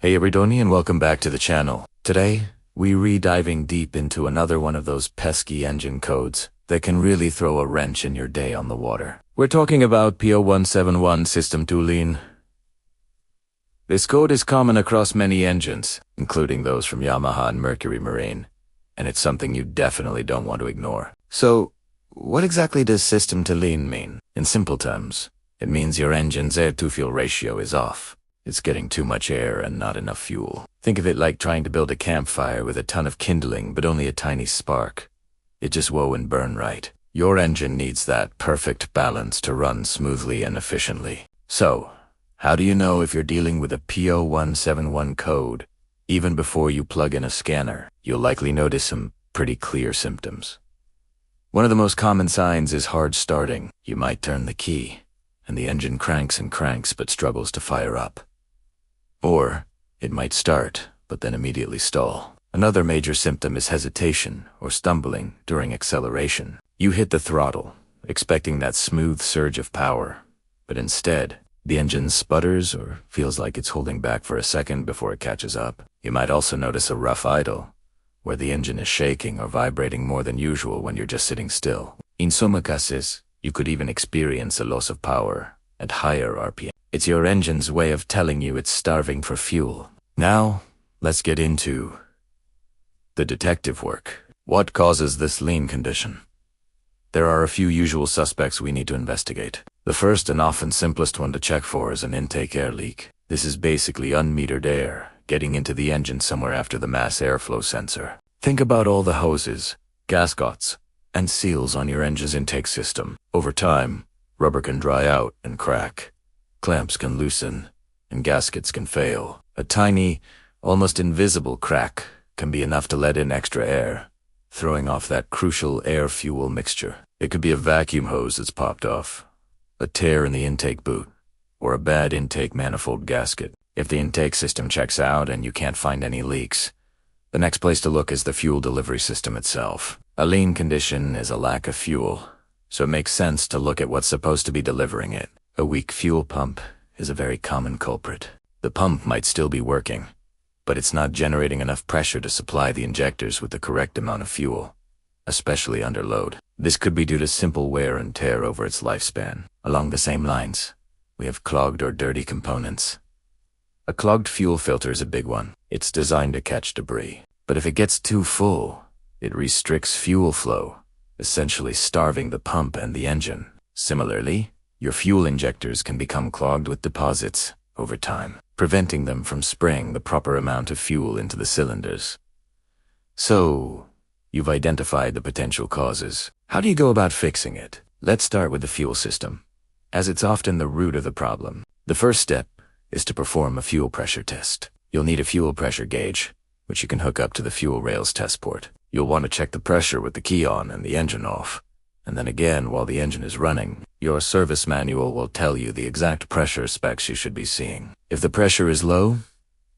Hey everybody, and welcome back to the channel. Today, we're diving deep into another one of those pesky engine codes that can really throw a wrench in your day on the water. We're talking about P0171 system tooling. This code is common across many engines, including those from Yamaha and Mercury Marine, and it's something you definitely don't want to ignore. So, what exactly does system tooling mean? In simple terms, it means your engine's air-to-fuel ratio is off. It's getting too much air and not enough fuel. Think of it like trying to build a campfire with a ton of kindling but only a tiny spark. It just won't burn right. Your engine needs that perfect balance to run smoothly and efficiently. So, how do you know if you're dealing with a P0171 code? Even before you plug in a scanner, you'll likely notice some pretty clear symptoms. One of the most common signs is hard starting. You might turn the key, and the engine cranks and cranks but struggles to fire up. Or, it might start, but then immediately stall. Another major symptom is hesitation or stumbling during acceleration. You hit the throttle, expecting that smooth surge of power, but instead, the engine sputters or feels like it's holding back for a second before it catches up. You might also notice a rough idle, where the engine is shaking or vibrating more than usual when you're just sitting still. In some cases, you could even experience a loss of power at higher RPM. It's your engine's way of telling you it's starving for fuel. Now, let's get into the detective work. What causes this lean condition? There are a few usual suspects we need to investigate. The first and often simplest one to check for is an intake air leak. This is basically unmetered air getting into the engine somewhere after the mass airflow sensor. Think about all the hoses, gaskets, and seals on your engine's intake system. Over time, rubber can dry out and crack. Clamps can loosen, and gaskets can fail. A tiny, almost invisible crack can be enough to let in extra air, throwing off that crucial air-fuel mixture. It could be a vacuum hose that's popped off, a tear in the intake boot, or a bad intake manifold gasket. If the intake system checks out and you can't find any leaks, the next place to look is the fuel delivery system itself. A lean condition is a lack of fuel, so it makes sense to look at what's supposed to be delivering it. A weak fuel pump is a very common culprit. The pump might still be working, but it's not generating enough pressure to supply the injectors with the correct amount of fuel, especially under load. This could be due to simple wear and tear over its lifespan. Along the same lines, we have clogged or dirty components. A clogged fuel filter is a big one. It's designed to catch debris, but if it gets too full, it restricts fuel flow, essentially starving the pump and the engine. Similarly, your fuel injectors can become clogged with deposits over time, preventing them from spraying the proper amount of fuel into the cylinders. So, you've identified the potential causes. How do you go about fixing it? Let's start with the fuel system, as it's often the root of the problem. The first step is to perform a fuel pressure test. You'll need a fuel pressure gauge, which you can hook up to the fuel rails test port. You'll want to check the pressure with the key on and the engine off. And then again while the engine is running. Your service manual will tell you the exact pressure specs you should be seeing. If the pressure is low,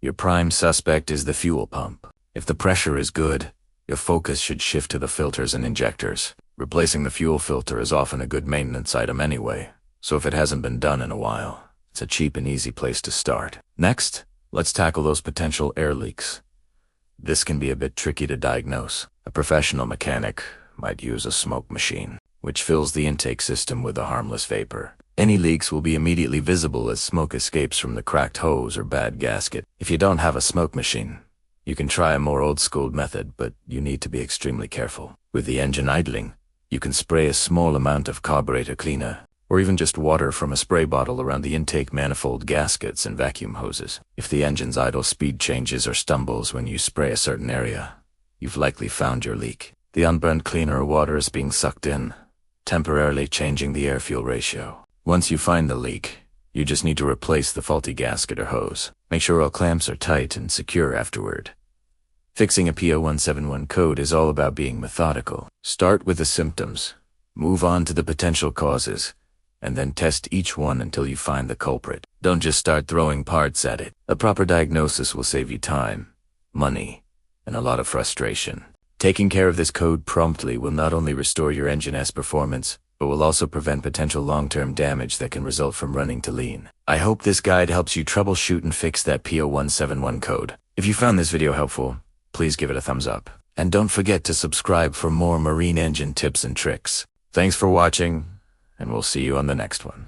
your prime suspect is the fuel pump. If the pressure is good, your focus should shift to the filters and injectors. Replacing the fuel filter is often a good maintenance item anyway, so if it hasn't been done in a while, it's a cheap and easy place to start. Next, let's tackle those potential air leaks. This can be a bit tricky to diagnose. A professional mechanic might use a smoke machine, which fills the intake system with a harmless vapor. Any leaks will be immediately visible as smoke escapes from the cracked hose or bad gasket. If you don't have a smoke machine, you can try a more old-school method, but you need to be extremely careful. With the engine idling, you can spray a small amount of carburetor cleaner, or even just water from a spray bottle around the intake manifold gaskets and vacuum hoses. If the engine's idle speed changes or stumbles when you spray a certain area, you've likely found your leak. The unburned cleaner or water is being sucked in, temporarily changing the air-fuel ratio. Once you find the leak, you just need to replace the faulty gasket or hose. Make sure all clamps are tight and secure afterward. Fixing a P0171 code is all about being methodical. Start with the symptoms, move on to the potential causes, and then test each one until you find the culprit. Don't just start throwing parts at it. A proper diagnosis will save you time, money, and a lot of frustration. Taking care of this code promptly will not only restore your engine's performance, but will also prevent potential long-term damage that can result from running to lean. I hope this guide helps you troubleshoot and fix that P0171 code. If you found this video helpful, please give it a thumbs up. And don't forget to subscribe for more marine engine tips and tricks. Thanks for watching, and we'll see you on the next one.